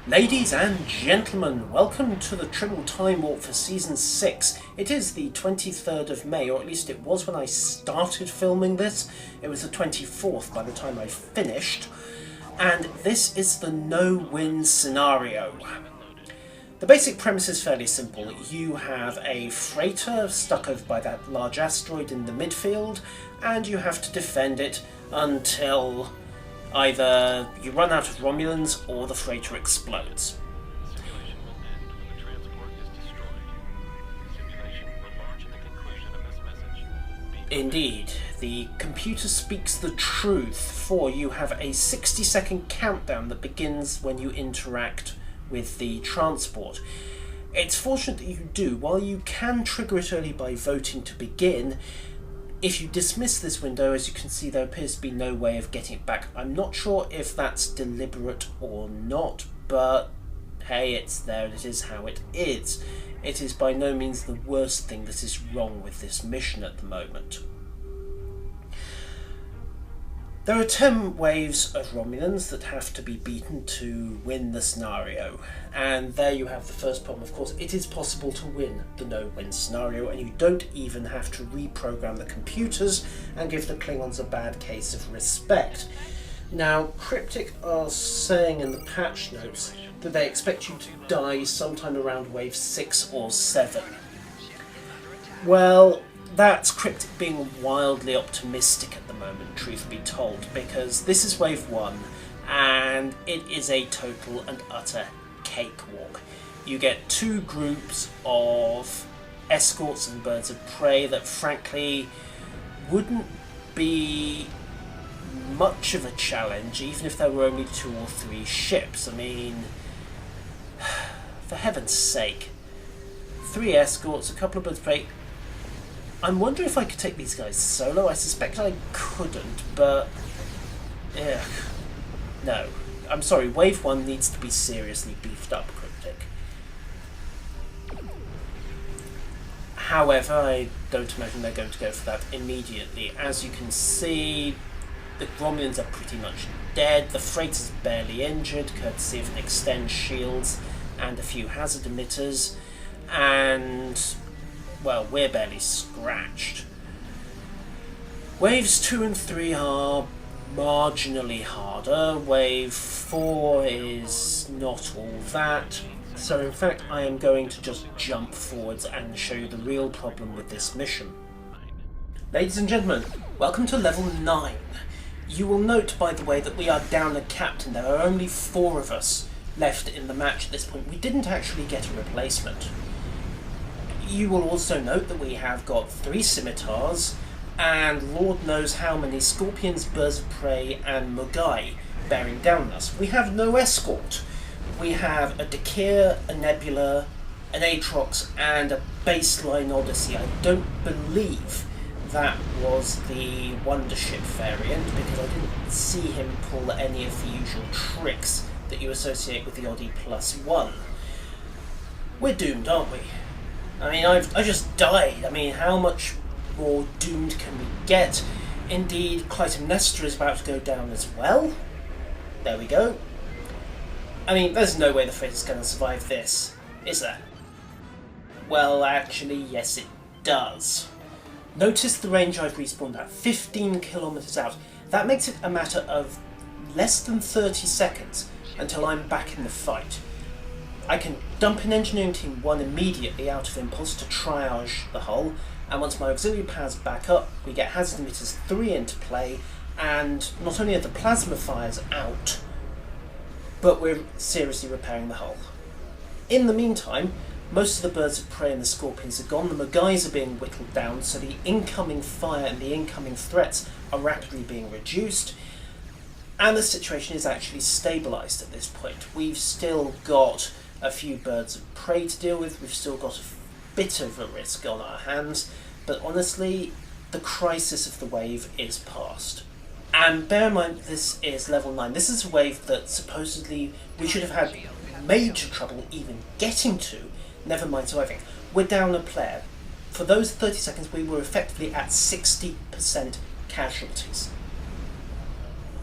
Ladies and gentlemen, welcome to the Tribble Timewarp for Season 6. It is the 23rd of May, or at least it was when I started filming this. It was the 24th by the time I finished. And this is the no-win scenario. The basic premise is fairly simple. You have a freighter stuck over by that large asteroid in the midfield, and you have to defend it until either you run out of Romulans or the freighter explodes. Indeed, the computer speaks the truth, for you have a 60-second countdown that begins when you interact with the transport. It's fortunate that you do. While you can trigger it early by voting to begin, if you dismiss this window, as you can see, there appears to be no way of getting it back. I'm not sure if that's deliberate or not, but hey, it's there and it is how it is. It is by no means the worst thing that is wrong with this mission at the moment. There are 10 waves of Romulans that have to be beaten to win the scenario, and there you have the first problem. Of course, it is possible to win the no-win scenario, and you don't even have to reprogram the computers and give the Klingons a bad case of respect. Now, Cryptic are saying in the patch notes that they expect you to die sometime around wave 6 or 7. Well, that's Cryptic being wildly optimistic at the moment, truth be told, because this is wave 1 and it is a total and utter cakewalk. You get 2 groups of escorts and birds of prey that frankly wouldn't be much of a challenge even if there were only 2 or 3 ships. I mean, for heaven's sake, 3 escorts, a couple of birds of prey. I'm wondering if I could take these guys solo. I suspect I couldn't, but yeah, no. I'm sorry, wave 1 needs to be seriously beefed up, Cryptic. However, I don't imagine they're going to go for that immediately. As you can see, the Romulans are pretty much dead. The freighter's barely injured, courtesy of an extend shields and a few hazard emitters, and well, we're barely scratched. Waves 2 and 3 are marginally harder. Wave 4 is not all that. So in fact, I am going to just jump forwards and show you the real problem with this mission. Ladies and gentlemen, welcome to level 9. You will note, by the way, that we are down a captain. There are only 4 of us left in the match at this point. We didn't actually get a replacement. You will also note that we have got 3 scimitars and Lord knows how many scorpions, birds of prey and Mugai bearing down on us. We have no escort. We have a Dakir, a Nebula, an Atrox and a baseline Odyssey. I don't believe that was the Wondership variant because I didn't see him pull any of the usual tricks that you associate with the Oddie +1. We're doomed, aren't we? I mean, I just died. I mean, how much more doomed can we get? Indeed, Clytemnestra is about to go down as well. There we go. I mean, there's no way the freighter's going to survive this, is there? Well, actually, yes it does. Notice the range I've respawned at, 15 kilometers out. That makes it a matter of less than 30 seconds until I'm back in the fight. I can dump in Engineering Team 1 immediately out of impulse to triage the hull, and once my auxiliary power's back up, we get Hazard Emitters 3 into play, and not only are the plasma fires out, but we're seriously repairing the hull. In the meantime, most of the birds of prey and the scorpions are gone, the Mugais are being whittled down, so the incoming fire and the incoming threats are rapidly being reduced, and the situation is actually stabilised at this point. We've still got a few birds of prey to deal with, we've still got a bit of a risk on our hands, but honestly, the crisis of the wave is past. And bear in mind, this is level 9. This is a wave that supposedly we should have had major trouble even getting to, never mind surviving. We're down a player. For those 30 seconds, we were effectively at 60% casualties.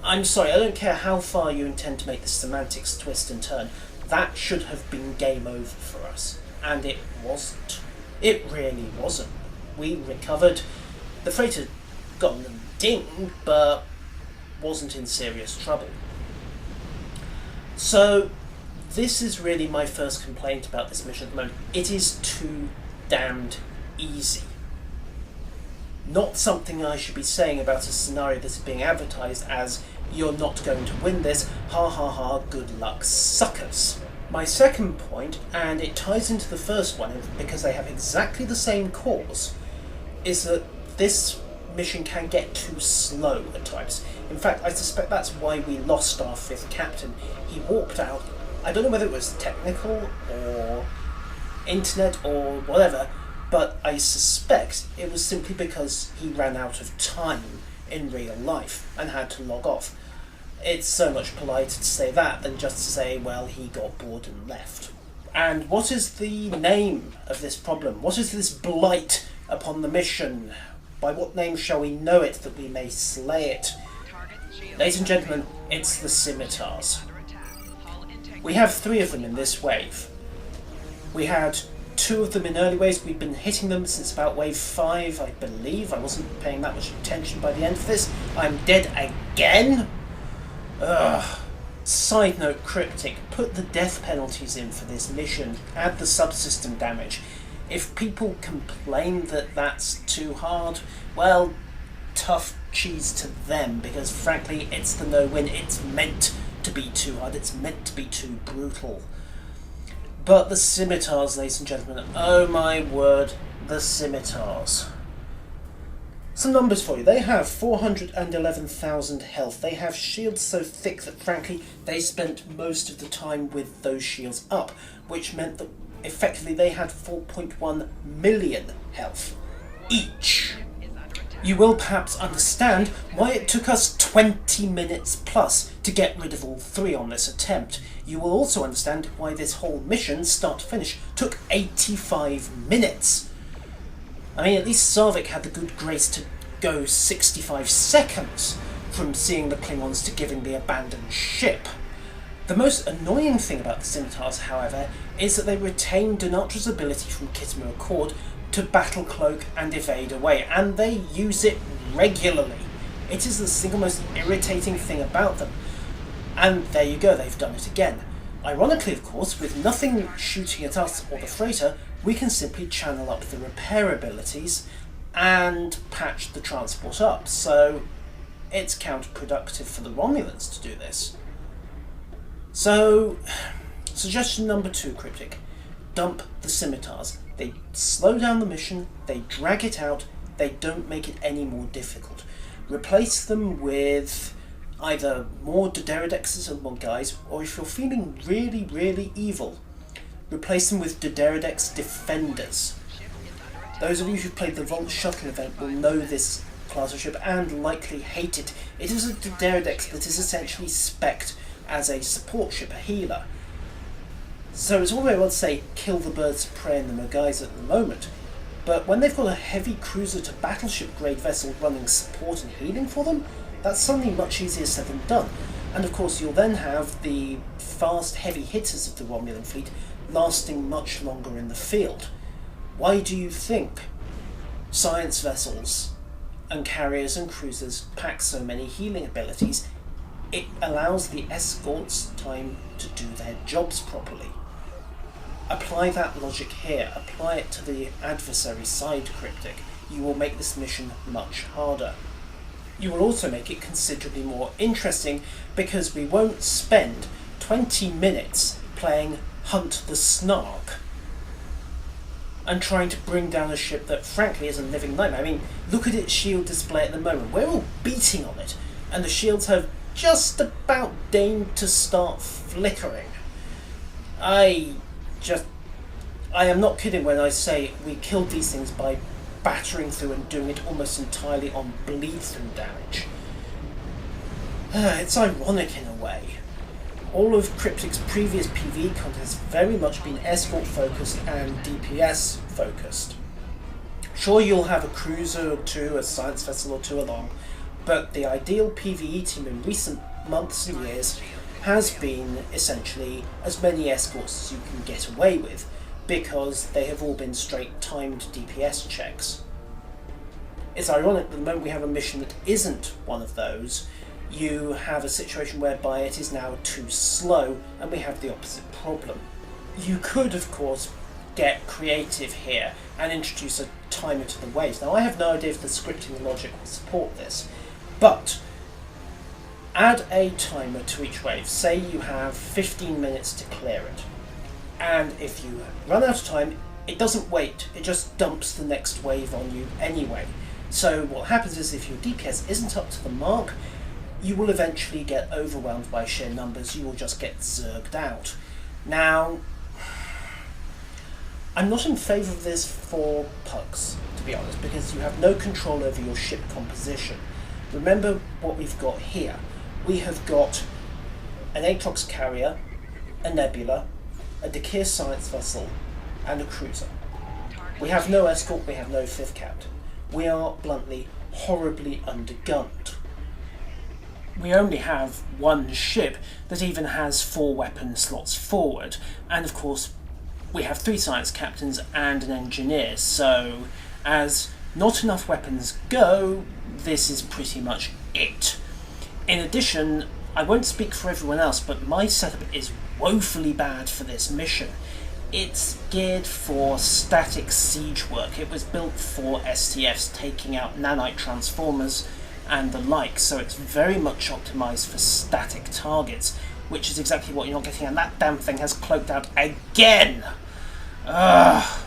I'm sorry, I don't care how far you intend to make the semantics twist and turn. that should have been game over for us. And it wasn't. It really wasn't. We recovered. The freighter got dinged, but wasn't in serious trouble. So this is really my first complaint about this mission at the moment. It is too damned easy. Not something I should be saying about a scenario that's being advertised as "you're not going to win this, ha ha ha, good luck suckers." My second point, and it ties into the first one because they have exactly the same cause, is that this mission can get too slow at times. In fact, I suspect that's why we lost our fifth captain. He walked out. I don't know whether it was technical or internet or whatever, but I suspect it was simply because he ran out of time in real life and had to log off. It's so much politer to say that than just to say, well, he got bored and left. And what is the name of this problem? What is this blight upon the mission? By what name shall we know it that we may slay it? Ladies and gentlemen, it's the scimitars. We have 3 of them in this wave. We had 2 of them in early waves. We've been hitting them since about wave 5, I believe. I wasn't paying that much attention by the end of this. I'm dead again? Ugh. Side note, Cryptic, put the death penalties in for this mission. Add the subsystem damage. If people complain that that's too hard, well, tough cheese to them, because frankly, it's the no-win. It's meant to be too hard. It's meant to be too brutal. But the scimitars, ladies and gentlemen, oh my word, the scimitars. Some numbers for you. They have 411,000 health. They have shields so thick that, frankly, they spent most of the time with those shields up, which meant that, effectively, they had 4.1 million health each. You will perhaps understand why it took us 20 minutes plus to get rid of all 3 on this attempt. You will also understand why this whole mission, start to finish, took 85 minutes. I mean, at least Sarvik had the good grace to go 65 seconds from seeing the Klingons to giving the abandoned ship. The most annoying thing about the scimitars, however, is that they retain Dunatra's ability from Khitomer Accord to battle cloak and evade away, and they use it regularly. It is the single most irritating thing about them. And there you go, they've done it again. Ironically, of course, with nothing shooting at us or the freighter, we can simply channel up the repair abilities and patch the transport up, so it's counterproductive for the Romulans to do this. So, suggestion number 2, Cryptic. Dump the scimitars. They slow down the mission, they drag it out, they don't make it any more difficult. Replace them with either more Doderadexes and more guys, or if you're feeling really, really evil, replace them with Doderadex Defenders. Those of you who've played the Vault Shuttle event will know this class of ship and likely hate it. It is a Doderadex that is essentially spec'd as a support ship, a healer. So it's all very well to say kill the birds of prey and the Mogais at the moment, but when they've got a heavy cruiser to battleship grade vessel running support and healing for them, that's suddenly much easier said than done. And of course you'll then have the fast heavy hitters of the Romulan fleet lasting much longer in the field. Why do you think science vessels and carriers and cruisers pack so many healing abilities? It allows the escorts time to do their jobs properly. Apply that logic here, apply it to the adversary side, Cryptic. You will make this mission much harder. You will also make it considerably more interesting because we won't spend 20 minutes playing Hunt the Snark and trying to bring down a ship that frankly is a living nightmare. I mean, look at its shield display at the moment. We're all beating on it and the shields have just about deigned to start flickering. I am not kidding when I say we killed these things by battering through and doing it almost entirely on bleed-through damage. It's ironic in a way. All of Cryptic's previous PvE content has very much been escort-focused and DPS-focused. Sure, you'll have a cruiser or 2, a science vessel or 2 along, but the ideal PvE team in recent months and years has been essentially as many escorts as you can get away with, because they have all been straight timed DPS checks. It's ironic that the moment we have a mission that isn't one of those, you have a situation whereby it is now too slow, and we have the opposite problem. You could, of course, get creative here and introduce a timer to the waves. Now, I have no idea if the scripting logic will support this, but add a timer to each wave. Say you have 15 minutes to clear it, and if you run out of time, it doesn't wait, it just dumps the next wave on you anyway. So what happens is, if your DPS isn't up to the mark, you will eventually get overwhelmed by sheer numbers. You will just get zerged out. Now, I'm not in favour of this for pugs, to be honest, because you have no control over your ship composition. Remember what we've got here. We have got an Aatrox carrier, a nebula, a Dakir science vessel, and a cruiser. We have no escort, we have no fifth captain. We are, bluntly, horribly undergunned. We only have one ship that even has 4 weapon slots forward, and of course we have 3 science captains and an engineer, so as not enough weapons go, this is pretty much it. In addition, I won't speak for everyone else, but my setup is woefully bad for this mission. It's geared for static siege work. It was built for STFs taking out nanite transformers and the like, so it's very much optimised for static targets, which is exactly what you're not getting, and that damn thing has cloaked out again! Ugh.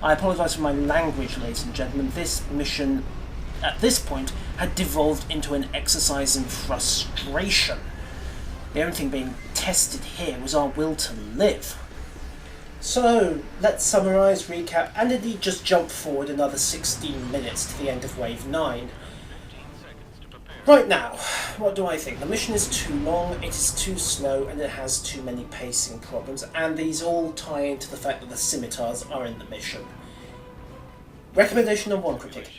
I apologise for my language, ladies and gentlemen. This mission, at this point, had devolved into an exercise in frustration. The only thing being tested here was our will to live. So, let's summarise, recap, and indeed just jump forward another 16 minutes to the end of Wave 9. Right now, what do I think? The mission is too long, it is too slow, and it has too many pacing problems, and these all tie into the fact that the scimitars are in the mission. Recommendation number 1, critic: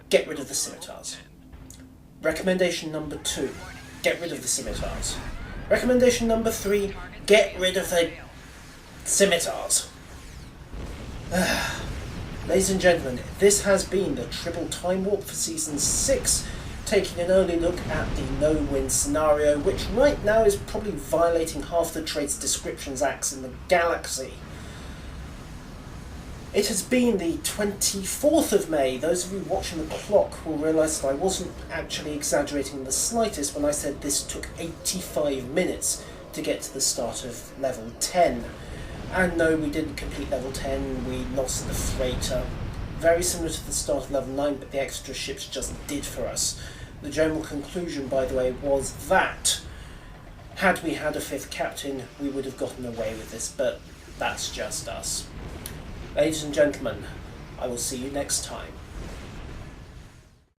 get rid of the scimitars. Recommendation number 2, get rid of the scimitars. Recommendation number 3, get rid of the scimitars. Ladies and gentlemen, this has been the Tribble Timewarp for Season 6, taking an early look at the no-win scenario, which right now is probably violating half the Trades Descriptions Acts in the galaxy. It has been the 24th of May. Those of you watching the clock will realise that I wasn't actually exaggerating in the slightest when I said this took 85 minutes to get to the start of level 10. And no, we didn't complete level 10, we lost the freighter. Very similar to the start of level 9, but the extra ships just did for us. The general conclusion, by the way, was that had we had a 5th captain, we would have gotten away with this, but that's just us. Ladies and gentlemen, I will see you next time.